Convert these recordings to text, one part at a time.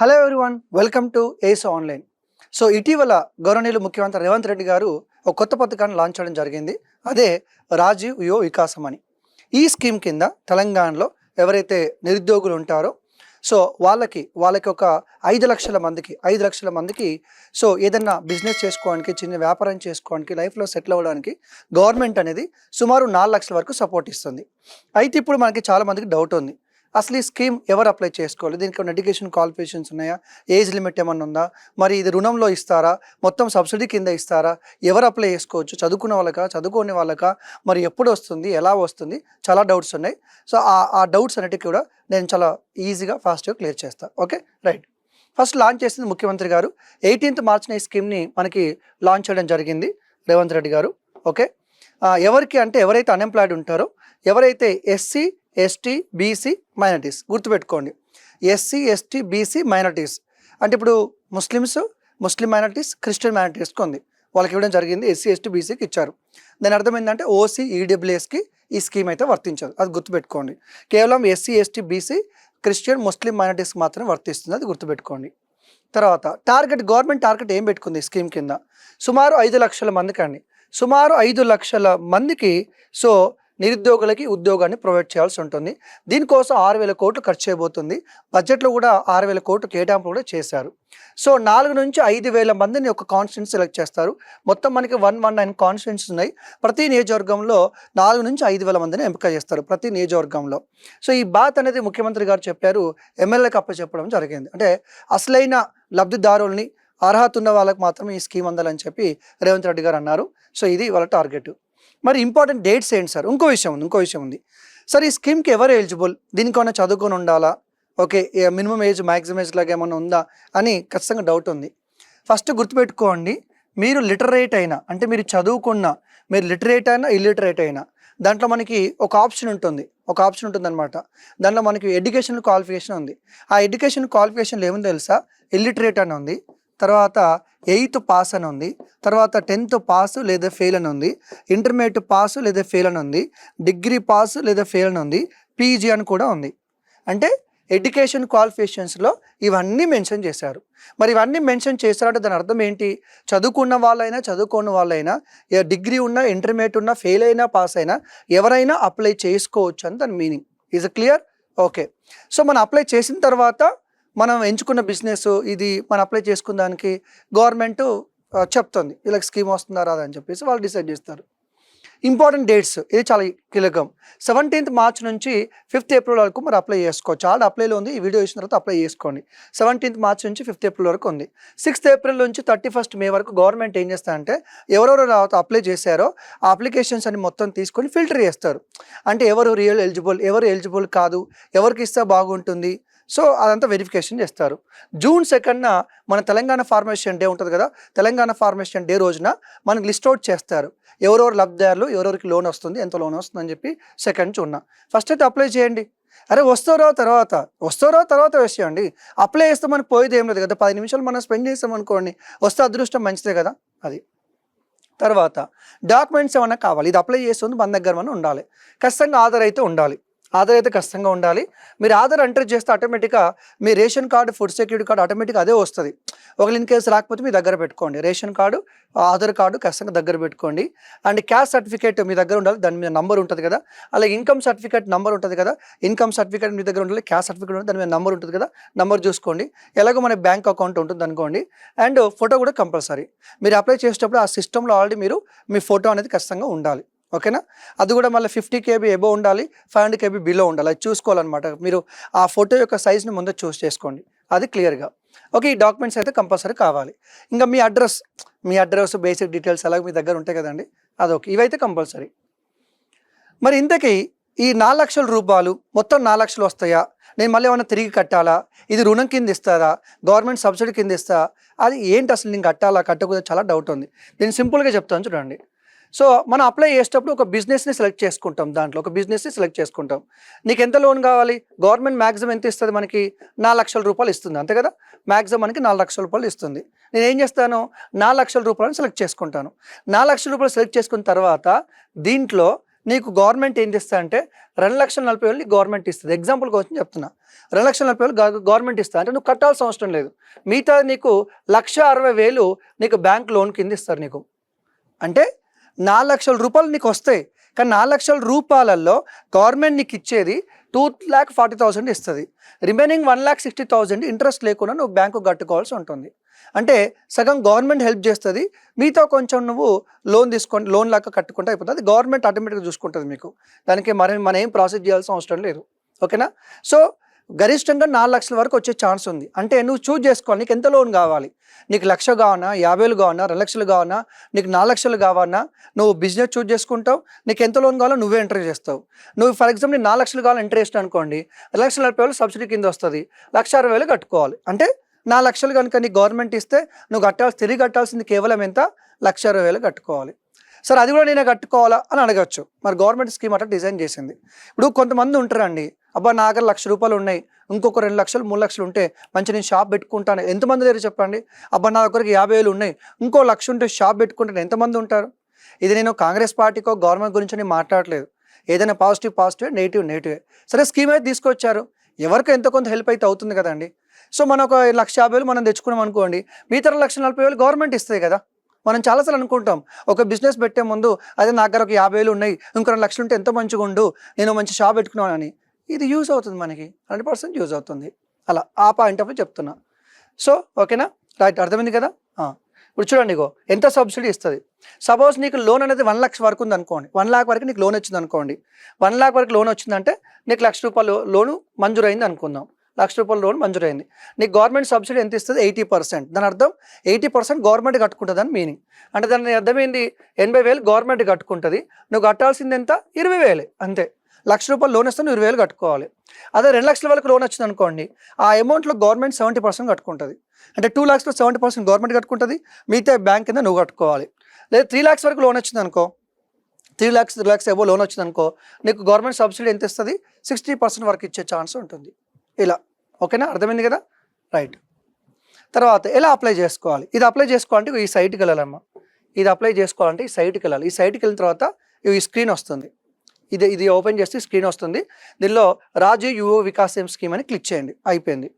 Hello everyone, welcome to ace online. So ఇటీవల గౌరవనీయులు ముఖ్యమంత్రి రేవంత్ రెడ్డి గారు ఒక కొత్త పథకాన్ని లాంచ్ చేయడం జరిగింది. అదే రాజీవ్ యువ వికాసం అని. ఈ స్కీమ్ కింద తెలంగాణలో ఎవరైతే నిరుద్యోగులు ఉంటారో సో వాళ్ళకి ఒక 5 లక్షల మందికి సో ఏదన్నా బిజినెస్ చేసుకోవడానికి, చిన్న వ్యాపారం చేసుకోవడానికి, లైఫ్లో సెటిల్ అవ్వడానికి గవర్నమెంట్ అనేది సుమారు 4 లక్షల వరకు సపోర్ట్ ఇస్తుంది. అయితే ఇప్పుడు మనకి చాలా మందికి డౌట్ ఉంది, అసలు ఈ స్కీమ్ ఎవరు అప్లై చేసుకోవాలి, దీనికి ఏమైనా ఎడ్యుకేషన్ క్వాలిఫికేషన్స్ ఉన్నాయా, ఏజ్ లిమిట్ ఏమన్నా ఉందా, మరి ఇది రుణంలో ఇస్తారా, మొత్తం సబ్సిడీ కింద ఇస్తారా, ఎవరు అప్లై చేసుకోవచ్చు, చదువుకున్న వాళ్ళకా, చదువుకోని వాళ్ళకా, మరి ఎప్పుడు వస్తుంది, ఎలా వస్తుంది, చాలా డౌట్స్ ఉన్నాయి. సో ఆ డౌట్స్ అన్నిటికీ కూడా నేను చాలా ఈజీగా ఫాస్ట్గా క్లియర్ చేస్తాను. Okay, right. ఫస్ట్ లాంచ్ చేసింది ముఖ్యమంత్రి గారు 18th మార్చిన ఈ స్కీమ్ని మనకి లాంచ్ చేయడం జరిగింది రేవంత్ రెడ్డి గారు. ఓకే, ఎవరికి అంటే ఎవరైతే అన్ఎంప్లాయిడ్ ఉంటారో, ఎవరైతే ఎస్సీ, ఎస్టీ, బీసీ, మైనారిటీస్ గుర్తుపెట్టుకోండి. ఎస్సీ, ఎస్టీ, బీసీ, మైనారిటీస్ అంటే ఇప్పుడు ముస్లిం మైనారిటీస్, క్రిస్టియన్ మైనారిటీస్కి ఉంది, వాళ్ళకి ఇవ్వడం జరిగింది. ఎస్సీ, ఎస్టీ, బీసీకి ఇచ్చారు. దాని అర్థం ఏంటంటే ఓసీ, ఈడబ్ల్యూఎస్కి ఈ స్కీమ్ అయితే వర్తించదు, అది గుర్తుపెట్టుకోండి. కేవలం ఎస్సీ, ఎస్టీ, బీసీ, క్రిస్టియన్, ముస్లిం మైనారిటీస్కి మాత్రమే వర్తిస్తుంది, అది గుర్తుపెట్టుకోండి. తర్వాత గవర్నమెంట్ టార్గెట్ ఏం పెట్టుకుంది ఈ స్కీమ్ కింద? సుమారు 5 లక్షల మందికి అండి. సుమారు 5 లక్షల మందికి సో నిరుద్యోగులకి ఉద్యోగాన్ని ప్రొవైడ్ చేయాల్సి ఉంటుంది. దీనికోసం 6,000 కోట్లు ఖర్చు చేయబోతుంది. బడ్జెట్లో కూడా 6,000 కోట్లు కేటాయింపు కూడా చేశారు. సో 4 నుంచి 5,000 మందిని ఒక కాన్స్టిట్యూన్సీ సెలెక్ట్ చేస్తారు. మొత్తం మనకి 119 కాన్స్టిట్యూన్సీస్ ఉన్నాయి. ప్రతి నియోజకవర్గంలో 4 నుంచి 5,000 మందిని ఎంపిక చేస్తారు ప్రతి నియోజకవర్గంలో. సో ఈ బాత్ అనేది ముఖ్యమంత్రి గారు చెప్పారు, ఎమ్మెల్యేలకు అప్పచెప్పడం జరిగింది. అంటే అసలైన లబ్ధిదారుల్ని, అర్హత ఉన్న వాళ్ళకి మాత్రమే ఈ స్కీమ్ అందాలని చెప్పి రేవంత్ రెడ్డి గారు అన్నారు. సో ఇది వాళ్ళ టార్గెట్. మరి ఇంపార్టెంట్ డేట్స్ ఏంటి సార్? ఇంకో విషయం ఉంది సార్. ఈ స్కీమ్కి ఎవరు ఎలిజిబుల్? దీనికి ఏమైనా చదువుకొని ఉండాలా? Okay, minimum age, maximum age లాగా ఏమైనా ఉందా అని ఖచ్చితంగా డౌట్ ఉంది. ఫస్ట్ గుర్తుపెట్టుకోండి, మీరు లిటరేట్ అయినా, అంటే మీరు చదువుకున్న, మీరు లిటరేట్ అయినా ఇల్లిటరేట్ అయినా, దాంట్లో మనకి ఒక ఆప్షన్ ఉంటుంది అనమాట. దాంట్లో మనకి ఎడ్యుకేషన్ క్వాలిఫికేషన్ ఉంది. ఆ ఎడ్యుకేషన్ క్వాలిఫికేషన్లో ఏముంది తెలుసా? ఇల్లిటరేట్ అని ఉంది, తర్వాత 8th పాస్ అని ఉంది, తర్వాత 10th పాస్ లేదా ఫెయిల్ అని ఉంది, ఇంటర్మీడియట్ పాస్ లేదా ఫెయిల్ అని ఉంది, డిగ్రీ పాస్ లేదా ఫెయిల్ అని ఉంది, పీజీ అని కూడా ఉంది. అంటే ఎడ్యుకేషన్ క్వాలిఫికేషన్స్లో ఇవన్నీ మెన్షన్ చేశారు. మరి ఇవన్నీ మెన్షన్ చేశారంటే దాని అర్థం ఏంటి? చదువుకున్న వాళ్ళైనా, చదువుకోని వాళ్ళైనా, డిగ్రీ ఉన్నా, ఇంటర్మీడియట్ ఉన్నా, ఫెయిల్ అయినా, పాస్ అయినా ఎవరైనా అప్లై చేసుకోవచ్చు అని దాని meaning. Is clear? Okay. So మనం అప్లై చేసిన తర్వాత మనం ఎంచుకున్న బిజినెస్ ఇది మనం అప్లై చేసుకున్న దానికి గవర్నమెంట్ చెప్తుంది వీళ్ళకి స్కీమ్ వస్తుందా రాదా అని చెప్పేసి వాళ్ళు డిసైడ్ చేస్తారు. ఇంపార్టెంట్ డేట్స్, ఇది చాలా కీలకం. 17th మార్చ్ నుంచి 5th ఏప్రిల్ వరకు మరి అప్లై చేసుకోవచ్చు. చాలా అప్లైలో ఉంది, ఈ వీడియో ఇచ్చిన తర్వాత అప్లై చేసుకోండి. 17th మార్చ్ నుంచి 5th ఏప్రిల్ వరకు ఉంది. 6th ఏప్రిల్ నుంచి 31st మే వరకు గవర్నమెంట్ ఏం చేస్తారంటే ఎవరెవరు అప్లై చేశారో ఆ అప్లికేషన్స్ అని మొత్తం తీసుకొని ఫిల్టర్ చేస్తారు. అంటే ఎవరు రియల్ ఎలిజిబుల్, ఎవరు ఎలిజిబుల్ కాదు, ఎవరికి ఇస్తే బాగుంటుంది, సో అదంతా వెరిఫికేషన్ చేస్తారు. June 2nd మన తెలంగాణ ఫార్మేషన్ డే ఉంటుంది కదా, తెలంగాణ ఫార్మేషన్ డే రోజున మనకి లిస్ట్ అవుట్ చేస్తారు ఎవరెవరు లబ్ధిదారులు, ఎవరెవరికి లోన్ వస్తుంది, ఎంత లోన్ వస్తుంది అని చెప్పి. 2nd June ఫస్ట్ అయితే అప్లై చేయండి. అరే వస్తారో తర్వాత వేసేయండి. అప్లై చేస్తే మనకు పోయేది ఏం లేదు కదా, 10 నిమిషాలు మనం స్పెండ్ చేస్తాం అనుకోండి, వస్తే అదృష్టం మంచిదే కదా. అది తర్వాత డాక్యుమెంట్స్ ఏమైనా కావాలి, ఇది అప్లై చేస్తుంది మన దగ్గర మనం ఉండాలి. ఖచ్చితంగా ఆధార్ అయితే ఖచ్చితంగా ఉండాలి. మీరు ఆధార్ ఎంటర్ చేస్తే ఆటోమేటిక్గా మీ ration card, food security card ఆటోమేటిక్గా అదే వస్తుంది. ఒకవేళ ఇన్ కేసు రాకపోతే మీ దగ్గర పెట్టుకోండి. రేషన్ కార్డు, ఆధార్ కార్డు ఖచ్చితంగా దగ్గర పెట్టుకోండి. అండ్ క్యాస్ట్ సర్టిఫికేట్ మీ దగ్గర ఉండాలి, దాని మీద నంబర్ ఉంటుంది కదా. అలాగే ఇన్కమ్ సర్టిఫికేట్ నంబర్ ఉంటుంది కదా, ఇన్కమ్ సర్టిఫికేట్ మీ దగ్గర ఉండాలి. క్యాస్ట్ సర్టిఫికేట్ ఉంటుంది, దాని మీద నంబర్ ఉంటుంది కదా, నంబర్ చూసుకోండి. ఎలాగో మన బ్యాంక్ అకౌంట్ ఉంటుంది అనుకోండి. అండ్ ఫోటో కూడా కంపల్సరీ. మీరు అప్లై చేసేటప్పుడు ఆ సిస్టంలో ఆల్రెడీ మీ ఫోటో అనేది ఖచ్చితంగా ఉండాలి. ఓకేనా? అది కూడా మళ్ళీ 50 KB ఎబో ఉండాలి, 500 KB బిలో ఉండాలి. అది చూసుకోవాలన్నమాట. మీరు ఆ ఫోటో యొక్క సైజ్ని ముందే చూస్ చేసుకోండి, అది క్లియర్గా. ఓకే, ఈ డాక్యుమెంట్స్ అయితే కంపల్సరీ కావాలి. ఇంకా మీ అడ్రస్ బేసిక్ డీటెయిల్స్ అలాగే మీ దగ్గర ఉంటాయి కదండి, అదొకే. ఇవైతే కంపల్సరీ. మరి ఇంతకీ ఈ 4 లక్షల రూపాయలు మొత్తం 4 లక్షలు వస్తాయా, నేను మళ్ళీ ఏమైనా తిరిగి కట్టాలా, ఇది రుణం కింద ఇస్తారా, గవర్నమెంట్ సబ్సిడీ కింద ఇస్తా, అది ఏంటి అసలు, నేను కట్టాలా కట్టకూడదు, చాలా డౌట్ ఉంది. నేను సింపుల్గా చెప్తాను చూడండి. సో మనం అప్లై చేసేటప్పుడు ఒక బిజినెస్ని సెలెక్ట్ చేసుకుంటాం, దాంట్లో ఒక బిజినెస్ని సెలెక్ట్ చేసుకుంటాం. నీకు ఎంత లోన్ కావాలి, గవర్నమెంట్ మ్యాక్సిమం ఎంత ఇస్తుంది మనకి? 4 లక్షల రూపాయలు ఇస్తుంది, అంతే కదా. మ్యాక్సిమం మనకి 4 లక్షల రూపాయలు ఇస్తుంది. నేను ఏం చేస్తాను, 4 లక్షల రూపాయలను సెలెక్ట్ చేసుకుంటాను. 4 లక్షల రూపాయలు సెలెక్ట్ చేసుకున్న తర్వాత దీంట్లో నీకు గవర్నమెంట్ ఏం చేస్తా అంటే 2,40,000 నీకు గవర్నమెంట్ ఇస్తుంది. ఎగ్జాంపుల్ కోసం చెప్తున్నా. 2,40,000 గవర్నమెంట్ ఇస్తా అంటే నువ్వు కట్టాల్సిన అవసరం లేదు. మిగతా నీకు 1,60,000 నీకు బ్యాంక్ లోన్ కింద ఇస్తారు నీకు. అంటే 4,00,000 రూపాయలు నీకు వస్తాయి. కానీ 4,00,000 రూపాయలలో గవర్నమెంట్ నీకు ఇచ్చేది 2,40,000 ఇస్తుంది. రిమైనింగ్ 1,60,000 ఇంట్రెస్ట్ లేకుండా నువ్వు బ్యాంకు కట్టుకోవాల్సి ఉంటుంది. అంటే సగం గవర్నమెంట్ హెల్ప్ చేస్తుంది, మీతో కొంచెం నువ్వు లోన్ లాగా కట్టుకుంటే అయిపోతుంది. అది గవర్నమెంట్ ఆటోమేటిక్గా చూసుకుంటుంది మీకు. దానికి మనం ఏం ప్రాసెస్ చేయాల్సిన అవసరం లేదు. ఓకేనా? సో గరిష్టంగా 4,00,000 వరకు వచ్చే ఛాన్స్ ఉంది. అంటే నువ్వు చూజ్ చేసుకోవాలి నీకు ఎంత లోన్ కావాలి. నీకు 1,00,000 కావాలన్నా, 50,000 కావాలన్నా, 2,00,000 కావాలన్నా, నీకు 4,00,000 కావాలన్నా నువ్వు బిజినెస్ చూజ్ చేసుకుంటావు. నీకు ఎంత లోన్ కావాలో నువ్వే ఎంటర్ చేస్తావు. నువ్వు ఫర్ ఎగ్జాంపుల్ 4,00,000 కావాలి ఎంటర్ చేసిన అనుకోండి, 1,40,000 సబ్సిడీ కింద వస్తుంది, 1,60,000 కట్టుకోవాలి. అంటే 4,00,000 కనుక నీకు గవర్నమెంట్ ఇస్తే నువ్వు తిరిగి కట్టాల్సింది కేవలం ఎంత? 1,60,000 కట్టుకోవాలి. సరే అది కూడా నేనే కట్టుకోవాలా అని అడగచ్చు. మరి గవర్నమెంట్ స్కీమ్ అట్లా డిజైన్ చేసింది. ఇప్పుడు కొంతమంది ఉంటారండి, అబ్బా నా దగ్గర 1,00,000 రూపాయలు ఉన్నాయి, ఇంకొక 2,00,000 3,00,000 ఉంటే మంచి నేను షాప్ పెట్టుకుంటాను. ఎంతమంది దగ్గర చెప్పండి? అబ్బా నా దగ్గరికి 50,000 ఉన్నాయి, ఇంకో 1,00,000 ఉంటే షాప్ పెట్టుకుంటాను. ఎంతమంది ఉంటారు? ఇది నేను కాంగ్రెస్ పార్టీకో గవర్నమెంట్ గురించి నేను మాట్లాడలేదు. ఏదైనా పాజిటివ్ నెగిటివ్. సరే స్కీమ్ అయితే తీసుకొచ్చారు, ఎవరికి ఎంతో కొంత హెల్ప్ అయితే అవుతుంది కదండి. సో మనం ఒక 1,50,000 మనం తెచ్చుకున్నాం అనుకోండి, మిగతా 1,40,000 గవర్నమెంట్ ఇస్తాయి కదా. మనం చాలాసార్లు అనుకుంటాం ఒక బిజినెస్ పెట్టే ముందు, అదే నా దగ్గర ఒక 50,000 ఉన్నాయి, ఇంకో 2,00,000 ఉంటే ఎంతో మంచిగా ఉండు, నేను మంచి షాప్ పెట్టుకున్నానని. ఇది యూజ్ అవుతుంది, మనకి 100% యూజ్ అవుతుంది. అలా ఆ పాయింట్ ఆఫ్ వ్యూ చెప్తున్నా. సో ఓకేనా, రైట్, అర్థమైంది కదా. ఇప్పుడు చూడండి, ఇగో ఎంత సబ్సిడీ ఇస్తుంది. సపోజ్ నీకు లోన్ అనేది 1,00,000 వరకు ఉంది అనుకోండి, 1,00,000 వరకు నీకు లోన్ వచ్చింది అనుకోండి. 1,00,000 వరకు లోన్ వచ్చిందంటే నీకు 1,00,000 రూపాయలు లోను మంజూరైంది అనుకుందాం. 1,00,000 రూపాయల లోన్ మంజూరైంది. నీకు గవర్నమెంట్ సబ్సిడీ ఎంత ఇస్తుంది? 80%. దాని అర్థం 80% గవర్నమెంట్ కట్టుకుంటుంది అని మీనింగ్. అంటే దాని అర్థం ఏంటి? 80,000 గవర్నమెంట్ కట్టుకుంటుంది, నువ్వు కట్టాల్సింది ఎంత? 20,000 అంతే. 1,00,000 రూపాయలు లోన్ ఇస్తే నువ్వు 20,000 కట్టుకోవాలి. అదే 2,00,000 వరకు లోన్ వచ్చింది అనుకోండి, ఆ అమౌంట్లో గవర్నమెంట్ 70% కట్టుకుంటుంది. అంటే 2,00,000లో 70% గవర్నమెంట్ కట్టుకుంటుంది, మిగతా బ్యాంక్ కింద నువ్వు కట్టుకోవాలి. లేదా 3,00,000 వరకు లోన్ వచ్చింది అనుకో, 3,00,000 ఏవో లోన్ వచ్చింది అనుకో, నీకు గవర్నమెంట్ సబ్సిడీ ఎంత ఇస్తుంది? 60% వరకు ఇచ్చే ఛాన్స్ ఉంటుంది. ఇలా ఓకేనా, అర్థమైంది కదా, రైట్. తర్వాత ఎలా అప్లై చేసుకోవాలి? ఇది అప్లై చేసుకోవాలంటే ఈ సైట్కి వెళ్ళాలమ్మా. ఇది అప్లై చేసుకోవాలంటే ఈ సైట్కి వెళ్ళాలి. ఈ సైట్కి వెళ్ళిన తర్వాత ఈ స్క్రీన్ వస్తుంది. ఇది ఓపెన్ చేస్తే స్క్రీన్ వస్తుంది. దీనిలో రాజీవ్ యువ వికాస్ స్కీమ్ అని క్లిక్ చేయండి, అయిపోయింది.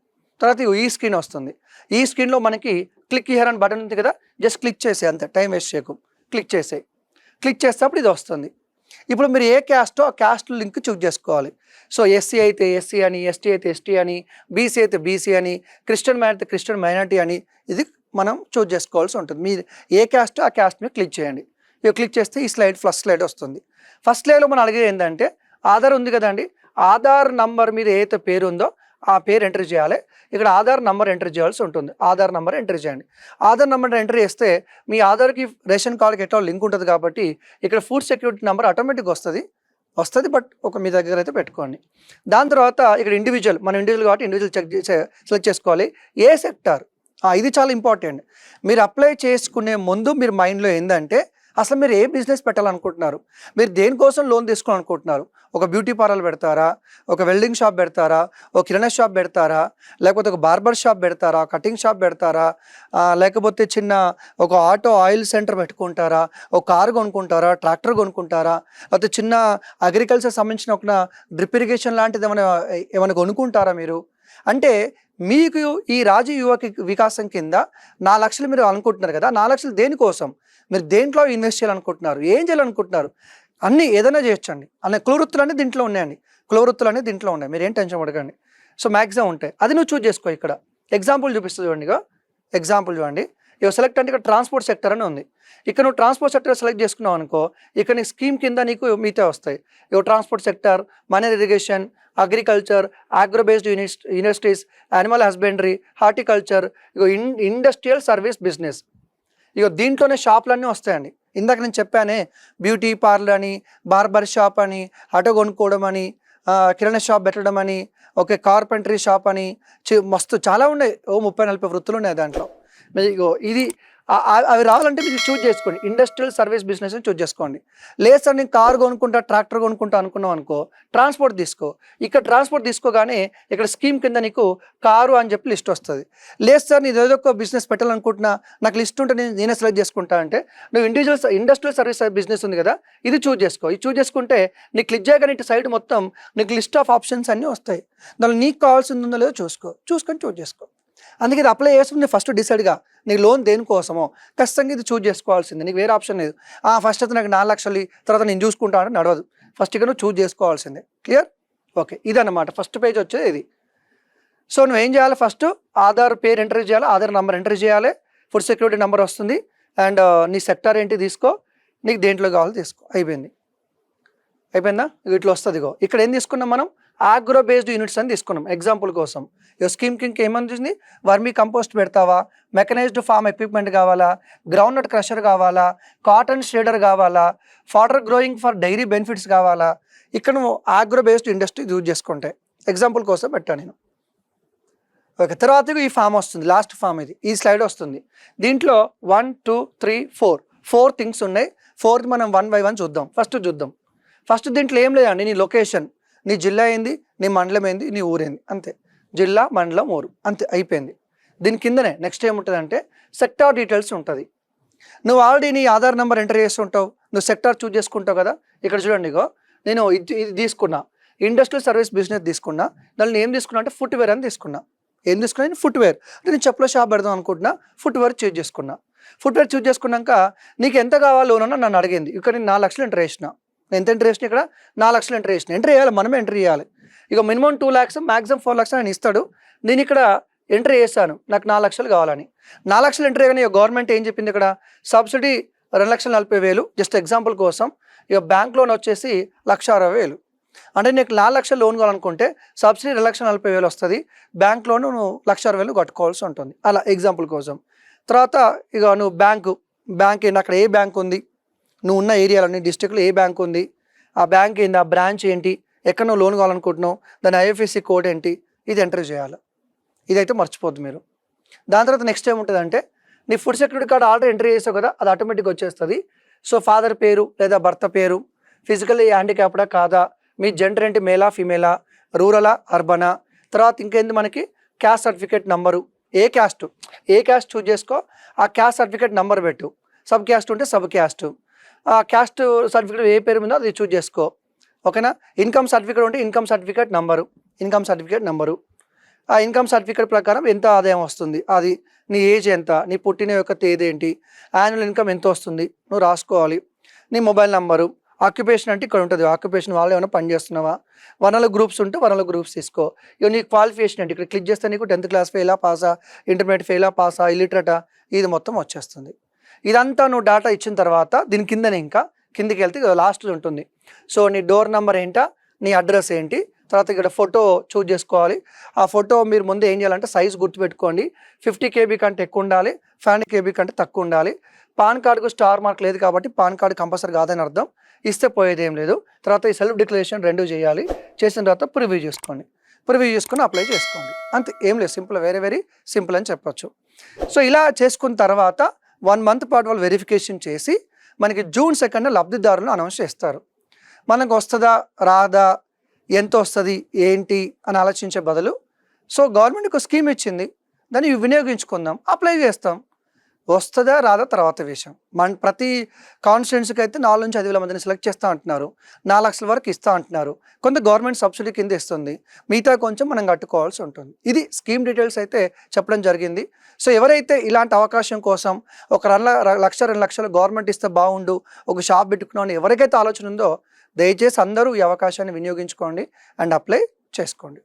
తర్వాత ఈ స్క్రీన్ వస్తుంది. ఈ స్క్రీన్లో మనకి క్లిక్ హియర్ అని బటన్ ఉంది కదా, జస్ట్ క్లిక్ చేసే, అంతే, టైం వేస్ట్ చేయకు, క్లిక్ చేసే. క్లిక్ చేసేటప్పుడు ఇది వస్తుంది. ఇప్పుడు మీరు ఏ క్యాస్టో ఆ క్యాస్ట్ లింక్ చూజ్ చేసుకోవాలి. సో ఎస్సీ అయితే ఎస్సీ అని, ఎస్టీ అయితే ఎస్టీ అని, బీసీ అయితే బీసీ అని, క్రిస్టియన్ అయితే క్రిస్టియన్ మైనారిటీ అని, ఇది మనం చూజ్ చేసుకోవాల్సి ఉంటుంది. మీరు ఏ క్యాస్టో ఆ క్యాస్ట్ మీద క్లిక్ చేయండి. ఇక క్లిక్ చేస్తే ఈ ఫస్ట్ స్లైడ్ వస్తుంది. ఫస్ట్ స్లైడ్లో మనం అడిగేది ఏంటంటే ఆధార్ ఉంది కదండి, ఆధార్ నంబర్ మీద ఏదైతే పేరు ఉందో ఆ పేరు ఎంటర్ చేయాలి. ఇక్కడ ఆధార్ నంబర్ ఎంటర్ చేయాల్సి ఉంటుంది. ఆధార్ నంబర్ ఎంటర్ చేయండి. ఆధార్ నెంబర్ ఎంటర్ చేస్తే మీ ఆధార్కి రేషన్ కార్డుకి ఎట్లా లింక్ ఉంటుంది కాబట్టి ఇక్కడ ఫుడ్ సెక్యూరిటీ నెంబర్ ఆటోమేటిక్గా వస్తుంది. బట్ మీ దగ్గర అయితే పెట్టుకోండి. దాని తర్వాత ఇక్కడ మనం ఇండివిజువల్ కాబట్టి ఇండివిజువల్ సెలెక్ట్ చేసుకోవాలి. ఏ సెక్టార్, ఇది చాలా ఇంపార్టెంట్. మీరు అప్లై చేసుకునే ముందు మీరు మైండ్లో ఏంటంటే అసలు మీరు ఏ బిజినెస్ పెట్టాలనుకుంటున్నారు, మీరు దేనికోసం లోన్ తీసుకోవాలనుకుంటున్నారు. ఒక బ్యూటీ పార్లర్ పెడతారా, ఒక వెల్డింగ్ షాప్ పెడతారా, ఒక కిరాణా షాప్ పెడతారా, లేకపోతే ఒక బార్బర్ షాప్ పెడతారా, కటింగ్ షాప్ పెడతారా, లేకపోతే చిన్న ఒక ఆటో ఆయిల్ సెంటర్ పెట్టుకుంటారా, ఒక కారు కొనుక్కుంటారా, ట్రాక్టర్ కొనుక్కుంటారా, లేకపోతే చిన్న అగ్రికల్చర్ సంబంధించిన ఒక డ్రిప్ ఇరిగేషన్ లాంటిది ఏమైనా కొనుక్కుంటారా మీరు. అంటే మీకు ఈ రాజీవ్ యువ వికాసం కింద 4,00,000 మీరు అనుకుంటున్నారు కదా, 4,00,000 దేనికోసం, మీరు దేంట్లో ఇన్వెస్ట్ చేయాలనుకుంటున్నారు, ఏం చేయాలనుకుంటున్నారు, అన్నీ ఏదైనా చేయొచ్చండి. అనే కులవృత్తులు దీంట్లో ఉన్నాయండి, దీంట్లో ఉన్నాయి, మీరు ఏం టెన్షన్ పడకండి. సో మ్యాక్సిమం ఉంటాయి, అది నువ్వు చూజ్ చేసుకో. ఇక్కడ ఎగ్జాంపుల్ చూపిస్తుంది చూడండి, ఎగ్జాంపుల్ చూడండి. ఇక సెలెక్ట్ అంటే ఇక్కడ ట్రాన్స్పోర్ట్ సెక్టర్ అని ఉంది. ఇక్కడ నువ్వు ట్రాన్స్పోర్ట్ సెక్టర్ సెలెక్ట్ చేసుకున్నావు అనుకో, ఇక్కడ నీకు స్కీమ్ కింద నీకు మిగతా వస్తాయి. ఇక transport sector, minor irrigation, agriculture, agro based industries, animal husbandry, horticulture, ఇక ఇండస్ట్రియల్ సర్వీస్ బిజినెస్. ఇక దీంట్లోనే షాపులన్నీ వస్తాయండి. ఇందాక నేను చెప్పానే, బ్యూటీ పార్లర్ అని, బార్బర్ షాప్ అని, ఆటో కొనుక్కోవడం అని, కిరాణా షాప్ పెట్టడం అని, ఓకే, కార్పెంటరీ షాప్ అని, మస్తు చాలా ఉన్నాయి. 30-40 వృత్తులు ఉన్నాయి దాంట్లో. ఇగో ఇది అవి రావాలంటే మీరు చూజ్ చేసుకోండి. ఇండస్ట్రియల్ సర్వీస్ బిజినెస్ అని చూజ్ చేసుకోండి. లేదు సార్ నేను కారు కొనుక్కుంటా, ట్రాక్టర్ కొనుక్కుంటా అనుకున్నాం అనుకో, ట్రాన్స్పోర్ట్ తీసుకో. ఇక్కడ ట్రాన్స్పోర్ట్ తీసుకోగానే ఇక్కడ స్కీమ్ కింద నీకు కారు అని చెప్పి లిస్ట్ వస్తుంది. లేదు సార్ నేను ఏదో ఒక బిజినెస్ పెట్టాలనుకుంటున్నా, నాకు లిస్ట్ ఉంటే నేనే సెలెక్ట్ చేసుకుంటా అంటే నువ్వు ఇండస్ట్రియల్ సర్వీస్ బిజినెస్ ఉంది కదా, ఇది చూజ్ చేసుకో. ఇది చూజ్ చేసుకుంటే నీకు క్లిక్ చేయగానే ఇటు సైడ్ మొత్తం నీకు లిస్ట్ ఆఫ్ ఆప్షన్స్ అన్నీ వస్తాయి. దానిలో నీకు కావాల్సింది ఉందో లేదో చూసుకొని చూజ్ చేసుకో. అందుకే ఇది అప్లై చేసుకుని ఫస్ట్ డిసైడ్గా నీకు లోన్ దేనికోసమో ఖచ్చితంగా ఇది చూజ్ చేసుకోవాల్సింది. నీకు వేరే ఆప్షన్ లేదు. ఫస్ట్ అయితే నాకు 4 లక్షలు తర్వాత నేను చూసుకుంటా అంటే నడవదు. ఫస్ట్ ఇక్కడ నువ్వు చూజ్ చేసుకోవాల్సిందే. క్లియర్? ఓకే, ఇదన్నమాట ఫస్ట్ పేజ్ వచ్చేది ఇది. సో నువ్వు ఏం చేయాలి, ఫస్ట్ ఆధార్ పేరు ఎంటర్ చేయాలి, ఆధార్ నెంబర్ ఎంటర్ చేయాలి, ఫుడ్ సెక్యూరిటీ నెంబర్ వస్తుంది, అండ్ నీ సెక్టార్ ఏంటి తీసుకో, నీకు దేంట్లో కావాలో తీసుకో. అయిపోయిందా? ఇట్లా వస్తుంది. ఇక్కడ ఏం తీసుకున్నాం మనం, ఆగ్రో బేస్డ్ యూనిట్స్ అని తీసుకున్నాం ఎగ్జాంపుల్ కోసం. స్కీమ్ కింగ్ ఏమనిపిస్తుంది, వర్మీ కంపోస్ట్ పెడతావా, మెకనైజ్డ్ ఫార్మ్ ఎక్విప్మెంట్ కావాలా, గ్రౌండ్ నట్ క్రషర్ కావాలా, కాటన్ షేడర్ కావాలా, fodder growing for dairy benefits కావాలా. ఇక్కడ నువ్వు ఆగ్రో బేస్డ్ ఇండస్ట్రీ యూజ్ చేసుకుంటే ఎగ్జాంపుల్ కోసం పెట్టాను నేను. ఓకే, తర్వాత ఈ ఫామ్ వస్తుంది, లాస్ట్ ఫామ్ ఇది, ఈ స్లైడ్ వస్తుంది. దీంట్లో 1 2 3 4 థింగ్స్ ఉన్నాయి. ఫోర్త్ మనం 1 by 1 చూద్దాం. ఫస్ట్ దీంట్లో ఏం లేదండి, నీ లొకేషన్, నీ జిల్లా ఏంది, నీ మండలం ఏంది, నీ ఊరేంది, అంతే. జిల్లా, మండలం, ఊరు, అంతే, అయిపోయింది. దీని కిందనే నెక్స్ట్ ఏముంటుంది అంటే సెక్టార్ డీటెయిల్స్ ఉంటుంది. నువ్వు ఆల్రెడీ నీ ఆధార్ నెంబర్ ఎంటర్ చేస్తుంటావు, నువ్వు సెక్టార్ చూజ్ చేసుకుంటావు కదా. ఇక్కడ చూడండి, నేను ఇది తీసుకున్నా, ఇండస్ట్రియల్ సర్వీస్ బిజినెస్ తీసుకున్నా. దాన్ని ఏం తీసుకున్నా అంటే ఫుట్వేర్ అని తీసుకున్నా. ఏం తీసుకున్నా, నేను ఫుట్వేర్, నేను చెప్పుల షాప్ పెడదాం అనుకుంటున్నా, ఫుట్వేర్ చూజ్ చేసుకున్నా. ఫుట్వేర్ చూజ్ చేసుకున్నాక నీకు ఎంత కావాలో లోనన్నా నన్ను అడిగింది. ఇక్కడ నేను 4 లక్షలు ఎంటర్ చేసిన. ఎంత ఎంటర్ చేసిన, ఇక్కడ 4 లక్షలు ఎంటర్ చేసిన. ఎంటర్ చేయాలి, మనమే ఎంటర్ చేయాలి. ఇక మినిమం 2 lakhs, మ్యాక్సిమం 4 lakhs నేను ఇస్తాడు. నేను ఇక్కడ ఎంటర్ చేశాను, నాకు 4 లక్షలు కావాలని. 4 లక్షలు ఎంటర్ చేయగానే గవర్నమెంట్ ఏం చెప్పింది, ఇక్కడ సబ్సిడీ 2,40,000, జస్ట్ ఎగ్జాంపుల్ కోసం. ఇక బ్యాంక్ లోన్ వచ్చేసి 1,60,000. అంటే నీకు 4 లక్షలు లోన్ కావాలనుకుంటే సబ్సిడీ 2,40,000 వస్తుంది, బ్యాంక్ లోన్ నువ్వు 1,60,000 కట్టుకోవాల్సి ఉంటుంది. అలా ఎగ్జాంపుల్ కోసం. తర్వాత ఇక నువ్వు బ్యాంక్ ఏంటి, అక్కడ ఏ బ్యాంక్ ఉంది, నువ్వు ఉన్న ఏరియాలో నీ డిస్ట్రిక్ట్లో ఏ బ్యాంక్ ఉంది, ఆ బ్యాంక్ ఏంటి, ఆ బ్రాంచ్ ఏంటి, ఎక్కడ నువ్వు లోన్ కావాలనుకుంటున్నావు, దాని ఐఎఫ్ఎస్సి కోడ్ ఏంటి, ఇది ఎంటర్ చేయాలి. ఇదైతే మర్చిపోద్దు మీరు. దాని తర్వాత నెక్స్ట్ ఏముంటుందంటే నీ food security card already enter చేసావు కదా, అది ఆటోమేటిక్గా వచ్చేస్తుంది. సో ఫాదర్ పేరు లేదా భర్త పేరు, ఫిజికల్లీ హ్యాండిక్యాప్డా కాదా, మీ జెండర్ ఏంటి, మేలా ఫీమేలా, రూరలా అర్బనా, తర్వాత ఇంకేంది మనకి క్యాస్ట్ సర్టిఫికేట్ నంబరు, ఏ క్యాస్ట్ చూజ్ చేసుకో, ఆ క్యాస్ట్ సర్టిఫికేట్ నెంబర్ పెట్టు. సబ్ క్యాస్ట్ ఉంటే సబ్ క్యాస్ట్, ఆ క్యాస్ట్ సర్టిఫికేట్ ఏ పేరు ఉందో అది చూజ్ చేసుకో. ఓకేనా? ఇన్కమ్ సర్టిఫికేట్ ఉంటే ఇన్కమ్ సర్టిఫికేట్ నెంబరు, ఆ ఇన్కమ్ సర్టిఫికేట్ ప్రకారం ఎంత ఆదాయం వస్తుంది, అది నీ ఏజ్ ఎంత, నీ పుట్టిన యొక్క తేదీ ఏంటి, యాన్యువల్ ఇన్కమ్ ఎంత వస్తుంది నువ్వు రాసుకోవాలి. నీ మొబైల్ నెంబరు, ఆక్యుపేషన్ అంటే ఇక్కడ ఉంటుంది, ఆక్యుపేషన్ వాళ్ళు ఏమైనా పని చేస్తున్నావా, 1 గ్రూప్స్ ఉంటే 1 గ్రూప్స్ తీసుకో. ఇక నీ క్వాలిఫికేషన్ ఏంటి, ఇక్కడ క్లిక్ చేస్తే నీకు 10th క్లాస్ ఫెయిలా పాసా, ఇంటర్మీడియట్ ఫెయిలా పాసా, ఇల్లిటరేటా, ఇది మొత్తం వచ్చేస్తుంది. ఇదంతా నువ్వు డేటా ఇచ్చిన తర్వాత దీని కిందనే ఇంకా కిందికి వెళ్తే లాస్ట్లో ఉంటుంది. సో నీ డోర్ నెంబర్ ఏంటా, నీ అడ్రస్ ఏంటి, తర్వాత ఇక్కడ ఫోటో చూజ్ చేసుకోవాలి. ఆ ఫోటో మీరు ముందు ఏం చేయాలంటే సైజ్ గుర్తుపెట్టుకోండి, 50 KB కంటే ఎక్కువ ఉండాలి, 500 KB కంటే తక్కువ ఉండాలి. పాన్ కార్డుకు స్టార్ మార్క్ లేదు కాబట్టి పాన్ కార్డు కంపల్సరీ కాదని అర్థం, ఇస్తే పోయేది ఏం లేదు. తర్వాత ఈ సెల్ఫ్ డిక్లరేషన్ 2 చేయాలి. చేసిన తర్వాత ప్రివ్యూ చేసుకొని అప్లై చేసుకోండి. అంతే, ఏం లేదు, సింపుల్, వెరీ సింపుల్ అని చెప్పొచ్చు. సో ఇలా చేసుకున్న తర్వాత 1 month పాటు వాళ్ళు వెరిఫికేషన్ చేసి మనకి June 2nd లబ్ధిదారులను అనౌన్స్ చేస్తారు. మనకు వస్తుందా రాదా, ఎంత వస్తుంది ఏంటి అని ఆలోచించే బదులు, సో గవర్నమెంట్ ఒక స్కీమ్ ఇచ్చింది, దాన్ని వినియోగించుకుందాం, అప్లై చేస్తాం. వస్తుందా రాదా తర్వాత విషయం. ప్రతి కాన్స్టిట్యున్సీకి అయితే 4 నుంచి 5,000 మందిని సెలెక్ట్ చేస్తూ అంటున్నారు, 4 లక్షల వరకు ఇస్తూ అంటున్నారు. కొంత గవర్నమెంట్ సబ్సిడీ కింద ఇస్తుంది, మిగతా కొంచెం మనం కట్టుకోవాల్సి ఉంటుంది. ఇది స్కీమ్ డీటెయిల్స్ అయితే చెప్పడం జరిగింది. సో ఎవరైతే ఇలాంటి అవకాశం కోసం ఒక 1 లక్ష 2 లక్షలు గవర్నమెంట్ ఇస్తే బాగుండు, ఒక షాప్ పెట్టుకున్నామని ఎవరికైతే ఆలోచన ఉందో, దయచేసి అందరూ ఈ అవకాశాన్ని వినియోగించుకోండి అండ్ అప్లై చేసుకోండి.